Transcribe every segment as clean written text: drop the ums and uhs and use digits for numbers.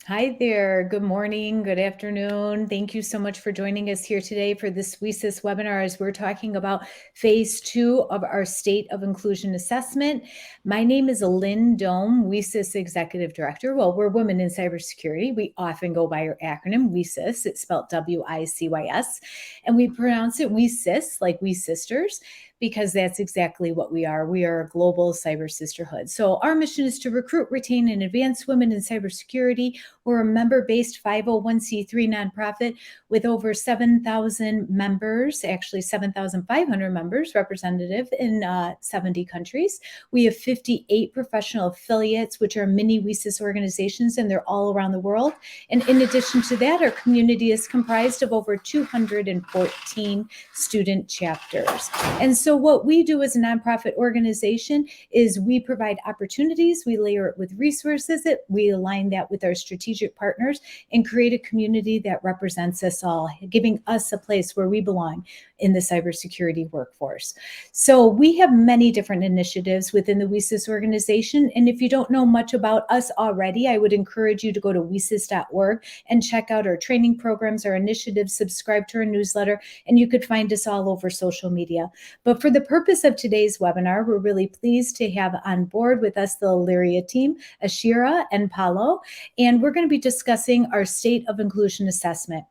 Hi there. Good morning. Good afternoon. Thank you so much for joining us here today for this WESIS webinar as we're talking about phase 2 of our State of Inclusion Assessment. My name is Lynn Dome, WESIS Executive Director. Well, we're Women in Cybersecurity. We often go by our acronym WESIS. It's spelled WICYS, and we pronounce it WESIS, like we sisters, because that's exactly what we are. We are a global cyber sisterhood. So our mission is to recruit, retain, and advance women in cybersecurity. We're a member-based 501c3 nonprofit with over 7,000 members, actually 7,500 members representative in 70 countries. We have 58 professional affiliates, which are mini WESIS organizations, and they're all around the world. And in addition to that, our community is comprised of over 214 student chapters. And so what we do as a nonprofit organization is we provide opportunities, we layer it with resources, we align that with our strategic partners and create a community that represents us all, giving us a place where we belong in the cybersecurity workforce. So we have many different initiatives within the WESIS organization. And if you don't know much about us already, I would encourage you to go to wesis.org and check out our training programs, our initiatives, subscribe to our newsletter, and you could find us all over social media. But for the purpose of today's webinar, we're really pleased to have on board with us the Illyria team, Ashira and Paolo, and we're going to be discussing our State of Inclusion Assessment.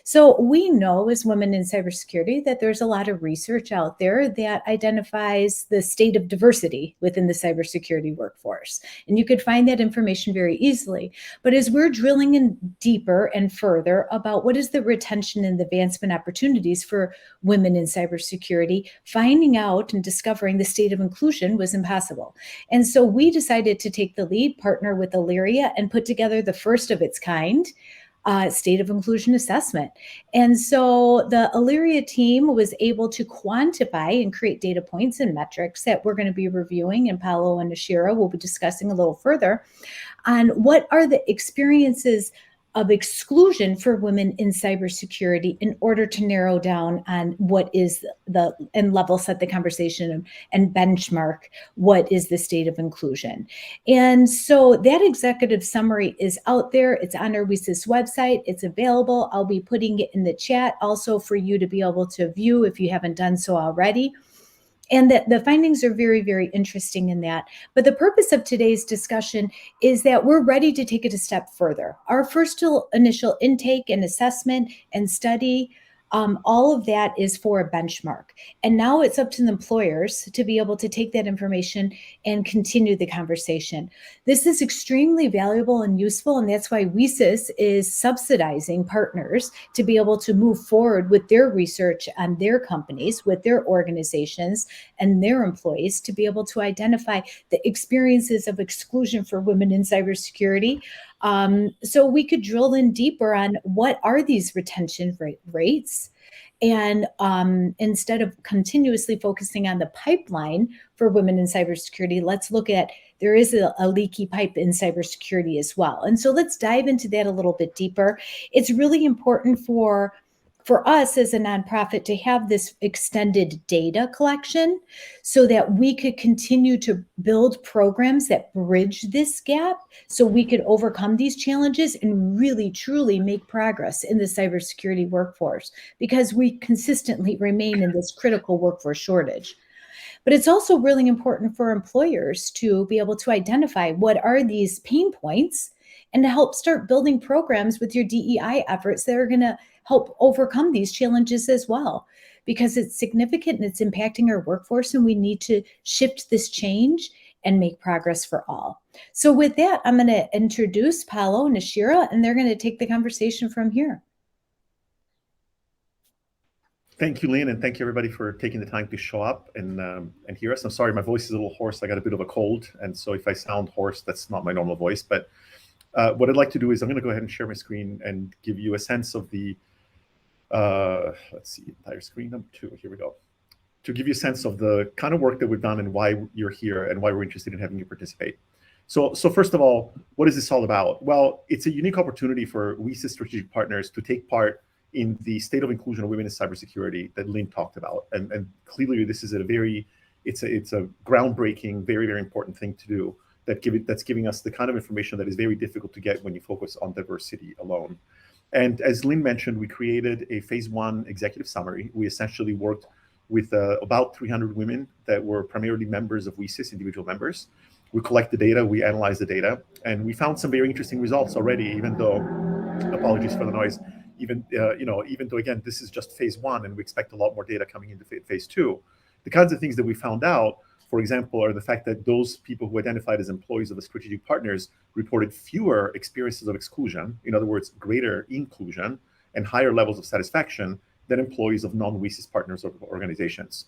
So we know as women in cybersecurity that there's a lot of research out there that identifies the state of diversity within the cybersecurity workforce. And you could find that information very easily. But as we're drilling in deeper and further about what is the retention and advancement opportunities for women in cybersecurity, finding out and discovering the state of inclusion was impossible. And so we decided to take the lead, partner with Illyria, and put together the first of its kind State of Inclusion Assessment. And so the Illyria team was able to quantify and create data points and metrics that we're going to be reviewing, and Paolo and Ashira will be discussing a little further on what are the experiences of exclusion for women in cybersecurity in order to narrow down on what is and level set the conversation and benchmark what is the state of inclusion. And so that executive summary is out there. It's on our WESIS website. It's available. I'll be putting it in the chat also for you to be able to view if you haven't done so already. And the findings are very, very interesting in that. But the purpose of today's discussion is that we're ready to take it a step further. Our first initial intake and assessment and study, all of that is for a benchmark. And now it's up to the employers to be able to take that information and continue the conversation. This is extremely valuable and useful, and that's why WESIS is subsidizing partners to be able to move forward with their research on their companies, with their organizations and their employees to be able to identify the experiences of exclusion for women in cybersecurity. So we could drill in deeper on what are these retention rates. And instead of continuously focusing on the pipeline for women in cybersecurity, let's look at there is a leaky pipe in cybersecurity as well. And so let's dive into that a little bit deeper. It's really important for us as a nonprofit to have this extended data collection so that we could continue to build programs that bridge this gap so we could overcome these challenges and really truly make progress in the cybersecurity workforce because we consistently remain in this critical workforce shortage. But it's also really important for employers to be able to identify what are these pain points and to help start building programs with your DEI efforts that are going to help overcome these challenges as well, because it's significant and it's impacting our workforce, and we need to shift this change and make progress for all. So with that, I'm going to introduce Paolo and Ashira, and they're going to take the conversation from here. Thank you, Lynn, and thank you everybody for taking the time to show up and hear us. I'm sorry, my voice is a little hoarse. I got a bit of a cold, and so if I sound hoarse, that's not my normal voice. But what I'd like to do is I'm going to go ahead and share my screen and give you a sense of the let's see, entire screen number 2. Here we go. To give you a sense of the kind of work that we've done and why you're here and why we're interested in having you participate. So first of all, what is this all about? Well, it's a unique opportunity for WESIS strategic partners to take part in the state of inclusion of women in cybersecurity that Lynn talked about. And clearly this is it's a groundbreaking, very, very important thing to do that's giving us the kind of information that is very difficult to get when you focus on diversity alone. And as Lynn mentioned, we created a phase 1 executive summary. We essentially worked with about 300 women that were primarily members of WESIS, individual members. We collect the data, we analyze the data, and we found some very interesting results already, even though, apologies for the noise, even though, again, this is just phase 1 and we expect a lot more data coming into phase 2. The kinds of things that we found out, for example, are the fact that those people who identified as employees of the strategic partners reported fewer experiences of exclusion, in other words, greater inclusion and higher levels of satisfaction than employees of non-WESIS partners or organizations.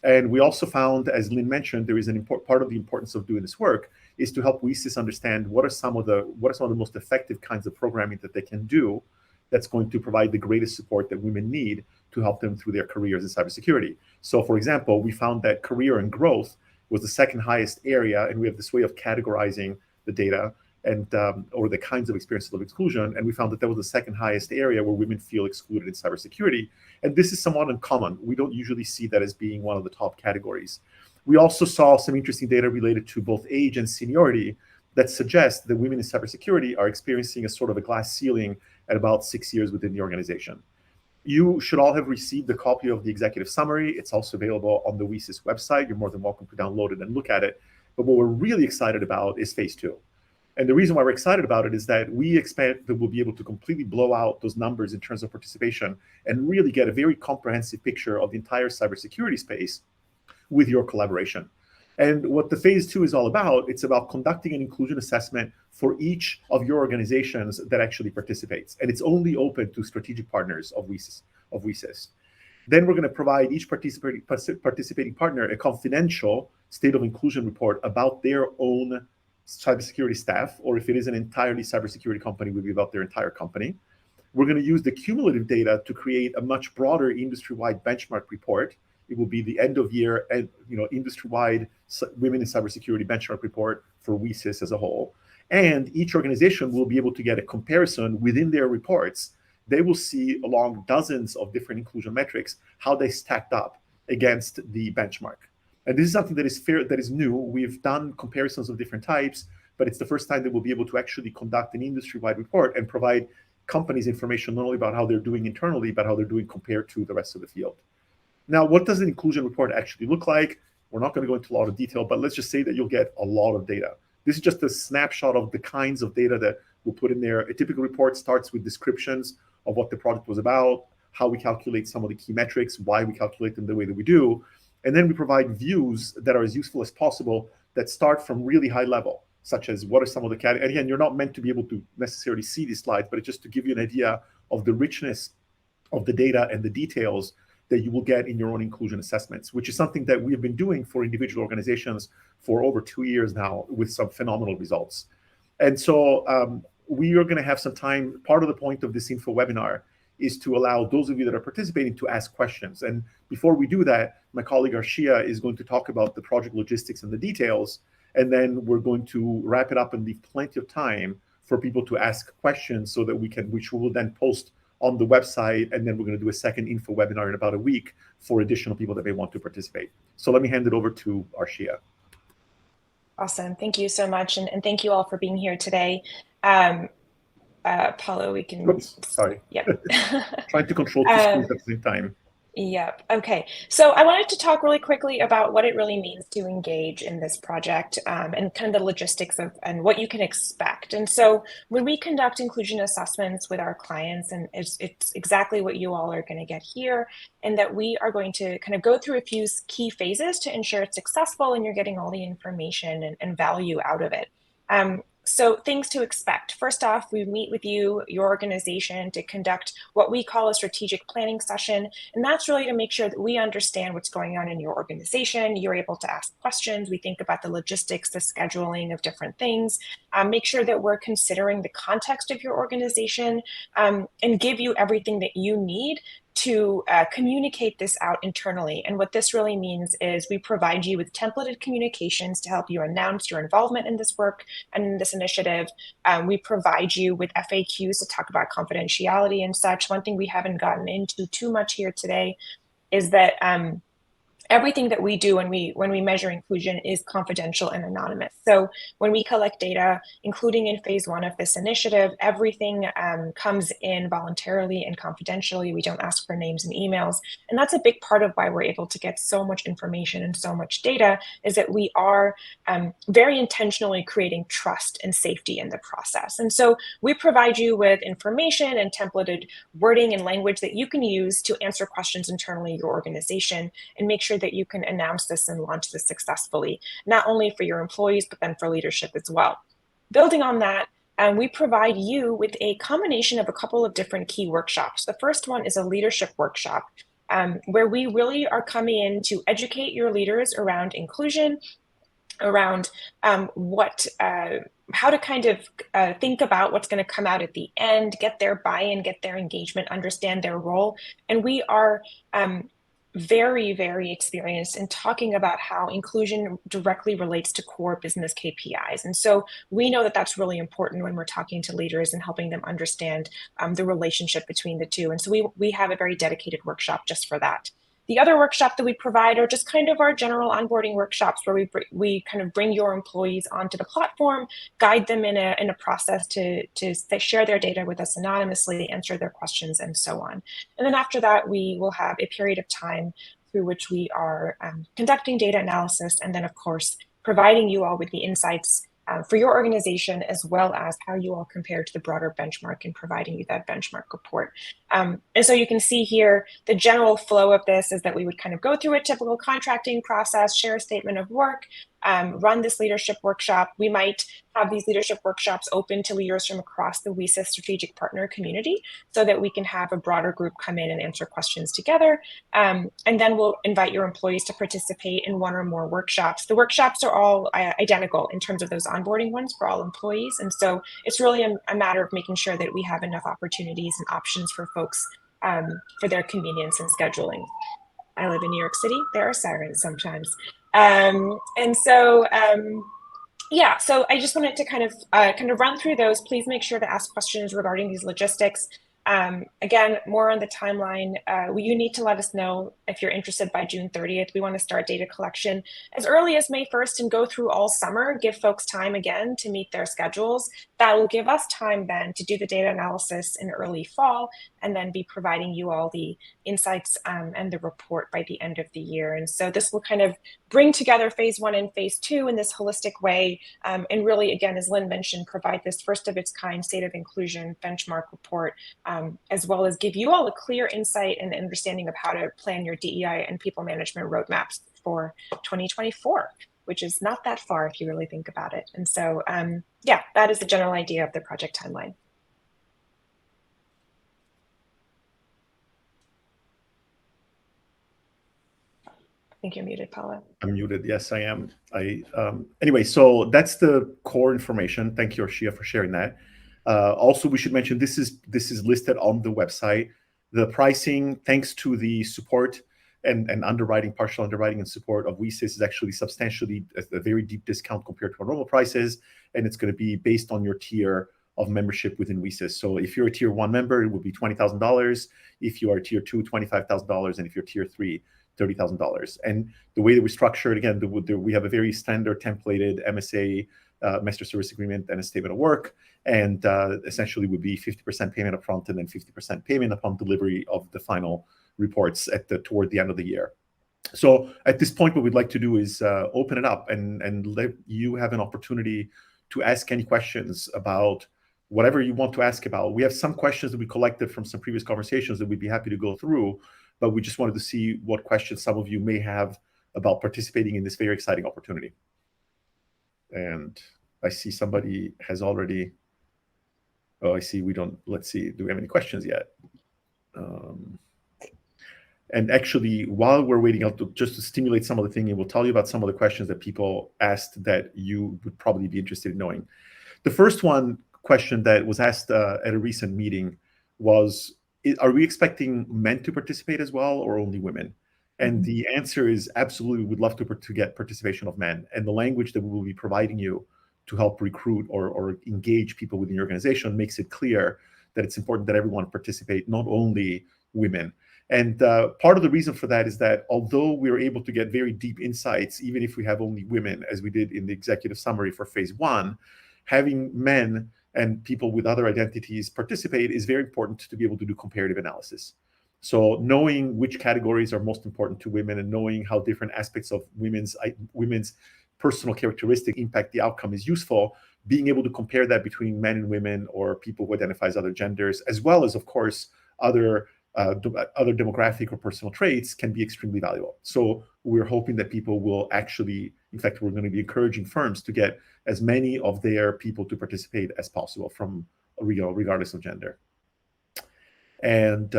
And we also found, as Lynn mentioned, there is an important part of the importance of doing this work is to help WESIS understand what are some of the most effective kinds of programming that they can do that's going to provide the greatest support that women need to help them through their careers in cybersecurity. So, for example, we found that career and growth was the second highest area, and we have this way of categorizing the data and or the kinds of experiences of exclusion, and we found that was the second highest area where women feel excluded in cybersecurity. And this is somewhat uncommon. We don't usually see that as being one of the top categories. We also saw some interesting data related to both age and seniority that suggests that women in cybersecurity are experiencing a sort of a glass ceiling at about 6 years within the organization. You should all have received a copy of the executive summary. It's also available on the WESIS website. You're more than welcome to download it and look at it. But what we're really excited about is phase 2. And the reason why we're excited about it is that we expect that we'll be able to completely blow out those numbers in terms of participation and really get a very comprehensive picture of the entire cybersecurity space with your collaboration. And what the phase 2 is all about, it's about conducting an inclusion assessment for each of your organizations that actually participates. And it's only open to strategic partners of WESIS. Then we're going to provide each participating partner a confidential state of inclusion report about their own cybersecurity staff, or if it is an entirely cybersecurity company, we'll be about their entire company. We're going to use the cumulative data to create a much broader industry-wide benchmark report. It will be the end of year and industry-wide women in cybersecurity benchmark report for WESIS as a whole. And each organization will be able to get a comparison within their reports. They will see along dozens of different inclusion metrics how they stacked up against the benchmark. And this is something that is new. We've done comparisons of different types, but it's the first time that we'll be able to actually conduct an industry-wide report and provide companies information not only about how they're doing internally, but how they're doing compared to the rest of the field. Now, what does an inclusion report actually look like? We're not going to go into a lot of detail, but let's just say that you'll get a lot of data. This is just a snapshot of the kinds of data that we'll put in there. A typical report starts with descriptions of what the product was about, how we calculate some of the key metrics, why we calculate them the way that we do. And then we provide views that are as useful as possible that start from really high level, such as what are some of the categories. And again, you're not meant to be able to necessarily see these slides, but it's just to give you an idea of the richness of the data and the details that you will get in your own inclusion assessments, which is something that we have been doing for individual organizations for over 2 years now with some phenomenal results. And so we are going to have some time. Part of the point of this info webinar is to allow those of you that are participating to ask questions. And before we do that, my colleague Arshia is going to talk about the project logistics and the details. And then we're going to wrap it up and leave plenty of time for people to ask questions so that which we will then post on the website. And then we're going to do a second info webinar in about a week for additional people that may want to participate. So let me hand it over to Arshia. Awesome. Thank you so much. And thank you all for being here today. Paulo, we can... Oops, sorry. Yep. Trying to control two screens at the same time. Yep. Okay. So I wanted to talk really quickly about what it really means to engage in this project and kind of the logistics of and what you can expect. And so when we conduct inclusion assessments with our clients, and it's exactly what you all are going to get here, and that we are going to kind of go through a few key phases to ensure it's successful and you're getting all the information and value out of it. So things to expect. First off, we meet with you, your organization, to conduct what we call a strategic planning session. And that's really to make sure that we understand what's going on in your organization. You're able to ask questions. We think about the logistics, the scheduling of different things. Make sure that we're considering the context of your organization and give you everything that you need to communicate this out internally. And what this really means is we provide you with templated communications to help you announce your involvement in this work and in this initiative. We provide you with FAQs to talk about confidentiality and such. One thing we haven't gotten into too much here today is that everything that we do when we measure inclusion is confidential and anonymous. So when we collect data, including in phase 1 of this initiative, everything comes in voluntarily and confidentially. We don't ask for names and emails. And that's a big part of why we're able to get so much information and so much data, is that we are very intentionally creating trust and safety in the process. And so we provide you with information and templated wording and language that you can use to answer questions internally in your organization and make sure that you can announce this and launch this successfully, not only for your employees, but then for leadership as well. Building on that, we provide you with a combination of a couple of different key workshops. The first one is a leadership workshop, where we really are coming in to educate your leaders around inclusion, around how to kind of think about what's going to come out at the end, get their buy-in, get their engagement, understand their role. And we are very, very experienced in talking about how inclusion directly relates to core business KPIs. And so we know that that's really important when we're talking to leaders and helping them understand the relationship between the two. And so we have a very dedicated workshop just for that. The other workshop that we provide are just kind of our general onboarding workshops, where we kind of bring your employees onto the platform, guide them in a process to share their data with us anonymously, answer their questions, and so on. And then after that, we will have a period of time through which we are conducting data analysis, and then, of course, providing you all with the insights for your organization, as well as how you all compare to the broader benchmark, and providing you that benchmark report. And so you can see here, the general flow of this is that we would kind of go through a typical contracting process, share a statement of work, run this leadership workshop. We might have these leadership workshops open to leaders from across the WESIS strategic partner community, so that we can have a broader group come in and answer questions together. And then we'll invite your employees to participate in one or more workshops. The workshops are all identical in terms of those onboarding ones for all employees. And so it's really a matter of making sure that we have enough opportunities and options for folks for their convenience and scheduling. I live in New York City. There are sirens sometimes. And so, yeah, so I just wanted to kind of run through those. Please make sure to ask questions regarding these logistics. Again, more on the timeline. You need to let us know if you're interested by June 30th. We want to start data collection as early as May 1st and go through all summer, give folks time again to meet their schedules. That will give us time then to do the data analysis in early fall, and then be providing you all the insights and the report by the end of the year. And so this will kind of bring together phase 1 and phase 2 in this holistic way, and really, again, as Lynn mentioned, provide this first of its kind state of inclusion benchmark report, as well as give you all a clear insight and understanding of how to plan your DEI and people management roadmaps for 2024, which is not that far if you really think about it. And so, yeah, that is the general idea of the project timeline. I think you're muted, Paula. I'm muted. Yes, I am. Anyway, so that's the core information. Thank you, Arshia, for sharing that. Also, we should mention this is listed on the website. The pricing, thanks to the support and underwriting, partial underwriting and support of WESIS, is actually substantially a very deep discount compared to our normal prices, and it's going to be based on your tier of membership within WESIS. So if you're a tier 1 member, it will be $20,000. If you are tier 2, $25,000, and if you're tier 3, $30,000. And the way that we structure it, again, we have a very standard templated MSA, master service agreement, and a statement of work, and essentially would be 50% payment upfront and then 50% payment upon delivery of the final reports toward the end of the year. So at this point, what we'd like to do is open it up and let you have an opportunity to ask any questions about whatever you want to ask about. We have some questions that we collected from some previous conversations that we'd be happy to go through, but we just wanted to see what questions some of you may have about participating in this very exciting opportunity. And I see somebody has already, oh, I see let's see, do we have any questions yet? And actually, while we're waiting out, just to stimulate some of the thinking, we'll tell you about some of the questions that people asked that you would probably be interested in knowing. The first question that was asked at a recent meeting was, are we expecting men to participate as well, or only women? And the answer is absolutely, we'd love to get participation of men. And the language that we will be providing you to help recruit or engage people within your organization makes it clear that it's important that everyone participate, not only women. And part of the reason for that is that although we were able to get very deep insights, even if we have only women, as we did in the executive summary for phase 1, having men and people with other identities participate is very important to be able to do comparative analysis. So knowing which categories are most important to women and knowing how different aspects of women's personal characteristics impact the outcome is useful. Being able to compare that between men and women or people who identify as other genders, as well as, of course, other demographic or personal traits can be extremely valuable. So we're hoping that people will actually, in fact, we're going to be encouraging firms to get as many of their people to participate as possible from, regardless of gender. And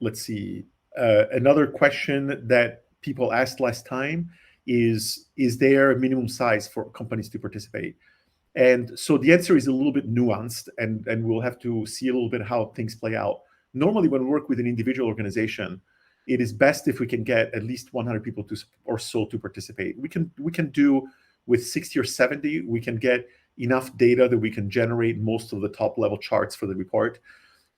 let's see, another question that people asked last time is there a minimum size for companies to participate? And so the answer is a little bit nuanced, and we'll have to see a little bit how things play out. Normally, when we work with an individual organization, it is best if we can get at least 100 people or so to participate. We can do with 60 or 70, we can get enough data that we can generate most of the top level charts for the report.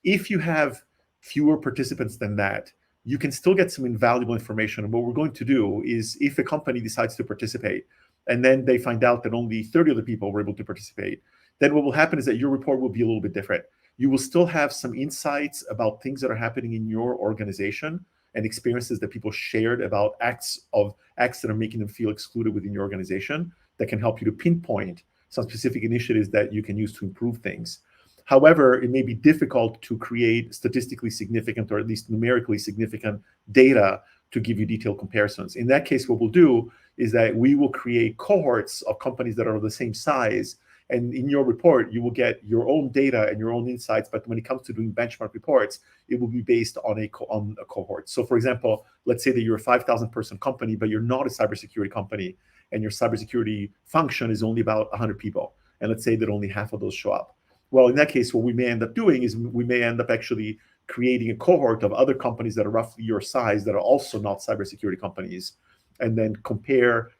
If you have fewer participants than that, you can still get some invaluable information. And what we're going to do is, if a company decides to participate, and then they find out that only 30 other people were able to participate, then what will happen is that your report will be a little bit different. You will still have some insights about things that are happening in your organization and experiences that people shared about acts that are making them feel excluded within your organization that can help you to pinpoint some specific initiatives that you can use to improve things. However, it may be difficult to create statistically significant or at least numerically significant data to give you detailed comparisons. In that case, what we'll do is that we will create cohorts of companies that are the same size. And in your report, you will get your own data and your own insights. But when it comes to doing benchmark reports, it will be based on a cohort. So for example, let's say that you're a 5,000 person company, but you're not a cybersecurity company, and your cybersecurity function is only about 100 people. And let's say that only half of those show up. Well, in that case, what we may end up doing is we may end up actually creating a cohort of other companies that are roughly your size that are also not cybersecurity companies, and then compare,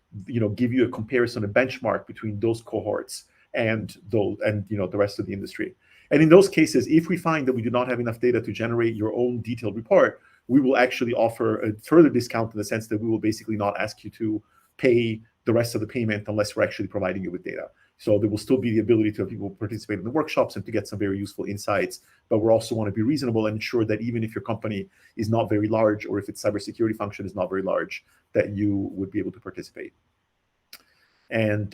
give you a comparison, a benchmark between those cohorts and the rest of the industry. And in those cases, if we find that we do not have enough data to generate your own detailed report, we will actually offer a further discount in the sense that we will basically not ask you to pay the rest of the payment unless we're actually providing you with data. So there will still be the ability to have people participate in the workshops and to get some very useful insights. But we also want to be reasonable and ensure that even if your company is not very large, or if its cybersecurity function is not very large, that you would be able to participate. And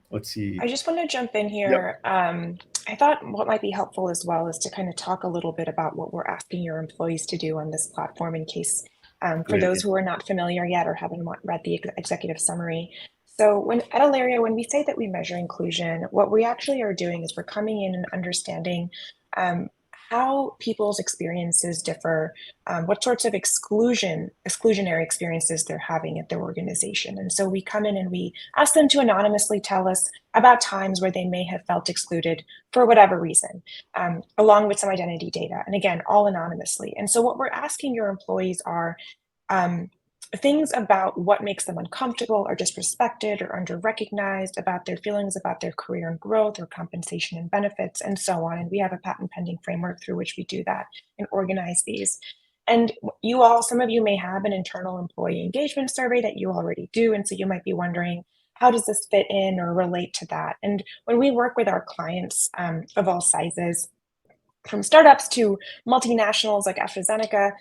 let's see. I just want to jump in here. Yep. I thought what might be helpful as well is to kind of talk a little bit about what we're asking your employees to do on this platform, in case for those who are not familiar yet or haven't read the executive summary. So at Alaria, when we say that we measure inclusion, what we actually are doing is we're coming in and understanding how people's experiences differ, what sorts of exclusionary experiences they're having at their organization. And so we come in and we ask them to anonymously tell us about times where they may have felt excluded for whatever reason, along with some identity data. And again, all anonymously. And so what we're asking your employees are things about what makes them uncomfortable or disrespected or under-recognized, about their feelings about their career and growth or compensation and benefits, and so on. And we have a patent pending framework through which we do that and organize these. And some of you may have an internal employee engagement survey that you already do. And so you might be wondering, how does this fit in or relate to that? And when we work with our clients of all sizes, from startups to multinationals like AstraZeneca,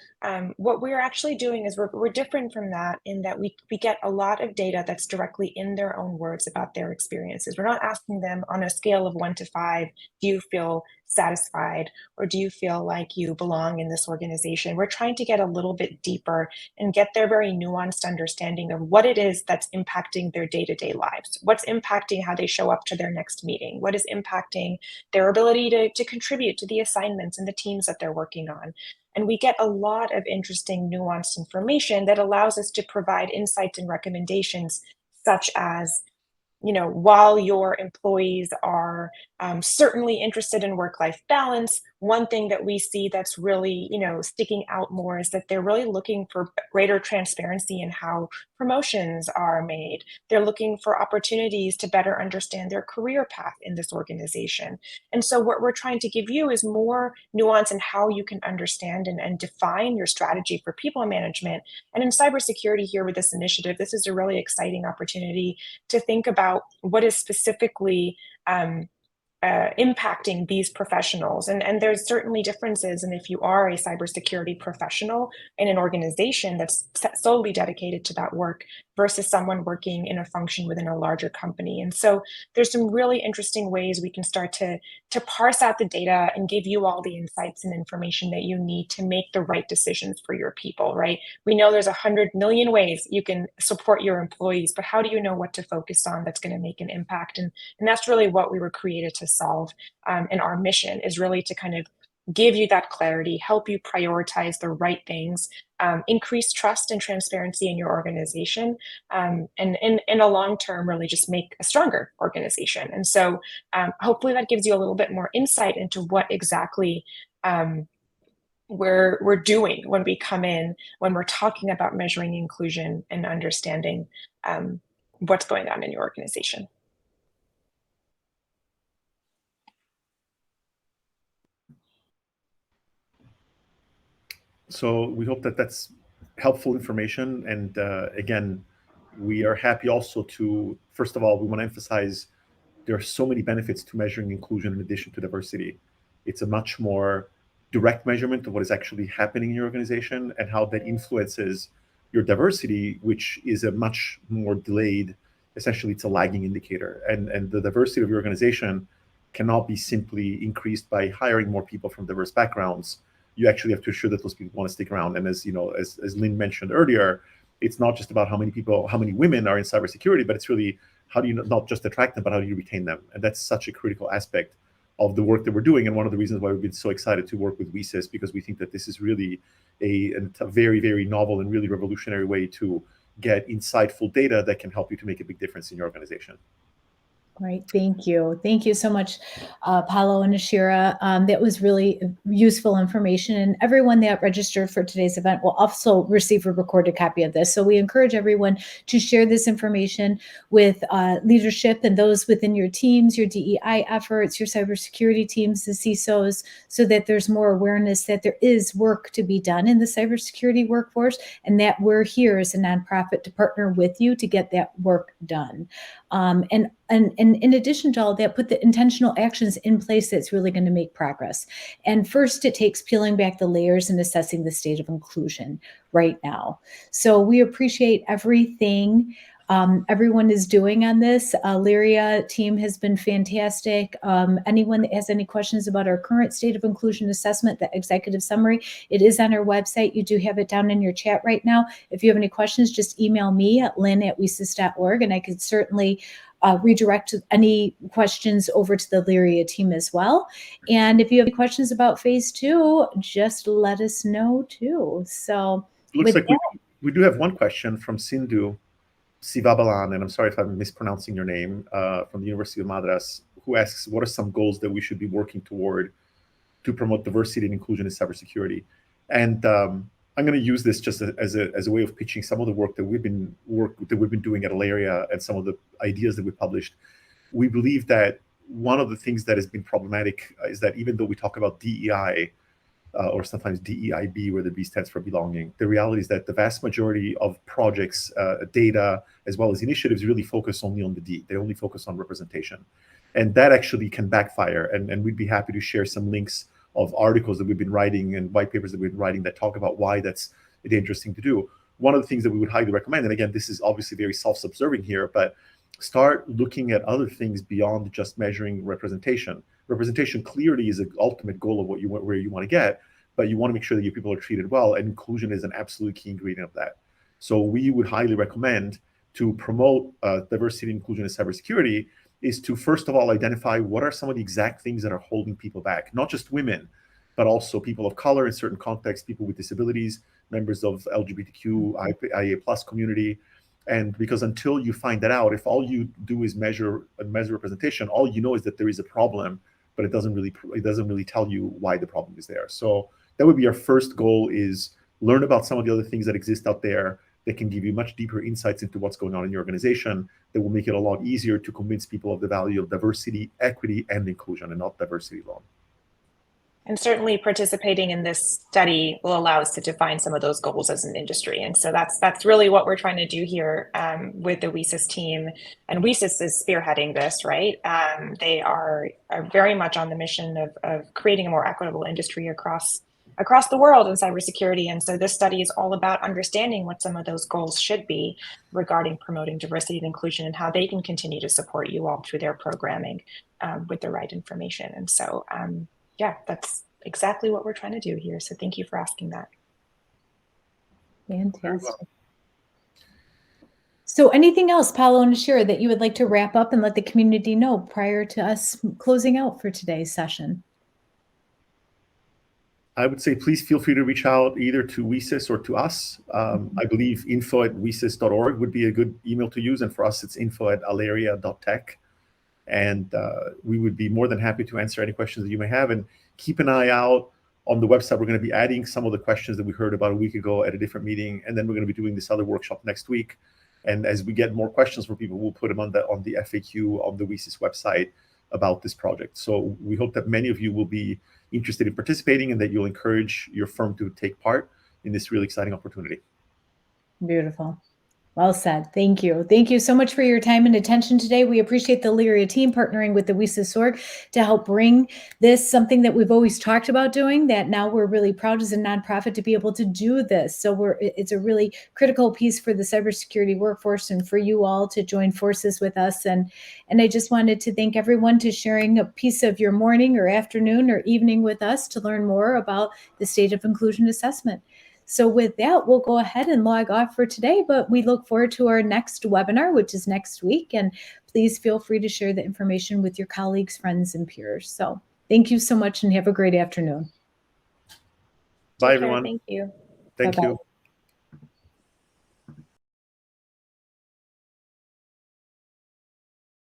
what we're actually doing is we're different from that in that we get a lot of data that's directly in their own words about their experiences. We're not asking them on a scale of 1 to 5, do you feel satisfied or do you feel like you belong in this organization? We're trying to get a little bit deeper and get their very nuanced understanding of what it is that's impacting their day-to-day lives, what's impacting how they show up to their next meeting, what is impacting their ability to contribute to the assignments and the teams that they're working on. And we get a lot of interesting nuanced information that allows us to provide insights and recommendations, such as, while your employees are certainly interested in work-life balance, one thing that we see that's really, sticking out more is that they're really looking for greater transparency in how promotions are made. They're looking for opportunities to better understand their career path in this organization. And so what we're trying to give you is more nuance in how you can understand and define your strategy for people management. And in cybersecurity here with this initiative, this is a really exciting opportunity to think about what is specifically impacting these professionals. And there's certainly differences. And if you are a cybersecurity professional in an organization that's solely dedicated to that work versus someone working in a function within a larger company. And so there's some really interesting ways we can start to parse out the data and give you all the insights and information that you need to make the right decisions for your people, right? We know there's 100 million ways you can support your employees, but how do you know what to focus on that's going to make an impact? And that's really what we were created to solve. And our mission is really to kind of give you that clarity, help you prioritize the right things, increase trust and transparency in your organization, and in a long term, really just make a stronger organization. And so hopefully that gives you a little bit more insight into what exactly we're doing when we come in, when we're talking about measuring inclusion and understanding what's going on in your organization. So we hope that that's helpful information. And again, we are happy also to, first of all, we want to emphasize there are so many benefits to measuring inclusion in addition to diversity. It's a much more direct measurement of what is actually happening in your organization and how that influences your diversity, which is a much more delayed, essentially it's a lagging indicator. And the diversity of your organization cannot be simply increased by hiring more people from diverse backgrounds. You actually have to ensure that those people want to stick around. And as you know, as Lynn mentioned earlier, it's not just about how many women are in cybersecurity, but it's really how do you not just attract them, but how do you retain them? And that's such a critical aspect of the work that we're doing. And one of the reasons why we've been so excited to work with WSIS, because we think that this is really a very, very novel and really revolutionary way to get insightful data that can help you to make a big difference in your organization. Great, thank you. Thank you so much, Paolo and Ashira. That was really useful information, and everyone that registered for today's event will also receive a recorded copy of this. So we encourage everyone to share this information with leadership and those within your teams, your DEI efforts, your cybersecurity teams, the CISOs, so that there's more awareness that there is work to be done in the cybersecurity workforce, and that we're here as a nonprofit to partner with you to get that work done. And in addition to all that, put the intentional actions in place that's really going to make progress. And first, it takes peeling back the layers and assessing the state of inclusion right now. So we appreciate everything everyone is doing on this. Lyria team has been fantastic. Anyone that has any questions about our current state of inclusion assessment, the executive summary, it is on our website. You do have it down in your chat right now. If you have any questions, just email me at lynn@wesis.org, and I could certainly redirect any questions over to the Lyria team as well. And if you have any questions about phase 2, just let us know too. So it looks like we do have one question from Sindhu Sivabalan, and I'm sorry if I'm mispronouncing your name, from the University of Madras, who asks, what are some goals that we should be working toward to promote diversity and inclusion in cybersecurity? And I'm going to use this just as a way of pitching some of the work that we've been doing at Alaria and some of the ideas that we published. We believe that one of the things that has been problematic is that even though we talk about DEI, or sometimes DEIB, where the B stands for belonging, the reality is that the vast majority of projects, data, as well as initiatives really focus only on the D. They only focus on representation. And that actually can backfire. And we'd be happy to share some links of articles that we've been writing and white papers that we've been writing that talk about why that's a dangerous thing to do. One of the things that we would highly recommend, and again, this is obviously very self-subserving here, but start looking at other things beyond just measuring representation. Representation clearly is an ultimate goal of where you want to get, but you want to make sure that your people are treated well, and inclusion is an absolute key ingredient of that. So we would highly recommend to promote diversity and inclusion in cybersecurity is to, first of all, identify what are some of the exact things that are holding people back, not just women, but also people of color in certain contexts, people with disabilities, members of LGBTQ, IA+ community. And because until you find that out, if all you do is measure representation, all you know is that there is a problem, but it doesn't really tell you why the problem is there. So that would be our first goal, is learn about some of the other things that exist out there that can give you much deeper insights into what's going on in your organization, that will make it a lot easier to convince people of the value of diversity, equity, and inclusion, and not diversity alone. And certainly participating in this study will allow us to define some of those goals as an industry. And so that's really what we're trying to do here with the WESIS team. And WESIS is spearheading this, right? They are very much on the mission of creating a more equitable industry across the world in cybersecurity. And so this study is all about understanding what some of those goals should be regarding promoting diversity and inclusion, and how they can continue to support you all through their programming with the right information. And so, yeah, that's exactly what we're trying to do here. So thank you for asking that. Fantastic. So anything else, Paolo and Ashira, that you would like to wrap up and let the community know prior to us closing out for today's session? I would say please feel free to reach out either to WESIS or to us. I believe info@wesis.org would be a good email to use. And for us, it's info@aleria.tech. And we would be more than happy to answer any questions that you may have. And keep an eye out on the website. We're going to be adding some of the questions that we heard about a week ago at a different meeting. And then we're going to be doing this other workshop next week. And as we get more questions from people, we'll put them on the FAQ on the WESIS website about this project. So we hope that many of you will be interested in participating, and that you'll encourage your firm to take part in this really exciting opportunity. Beautiful. Well said. Thank you. Thank you so much for your time and attention today. We appreciate the Aleria team partnering with the WESIS.org to help bring this, something that we've always talked about doing, that now we're really proud as a nonprofit to be able to do this. So it's a really critical piece for the cybersecurity workforce and for you all to join forces with us. And I just wanted to thank everyone to sharing a piece of your morning or afternoon or evening with us to learn more about the State of Inclusion Assessment. So with that, we'll go ahead and log off for today, but we look forward to our next webinar, which is next week. And please feel free to share the information with your colleagues, friends, and peers. So thank you so much and have a great afternoon. Bye, everyone. Thank you. Thank you.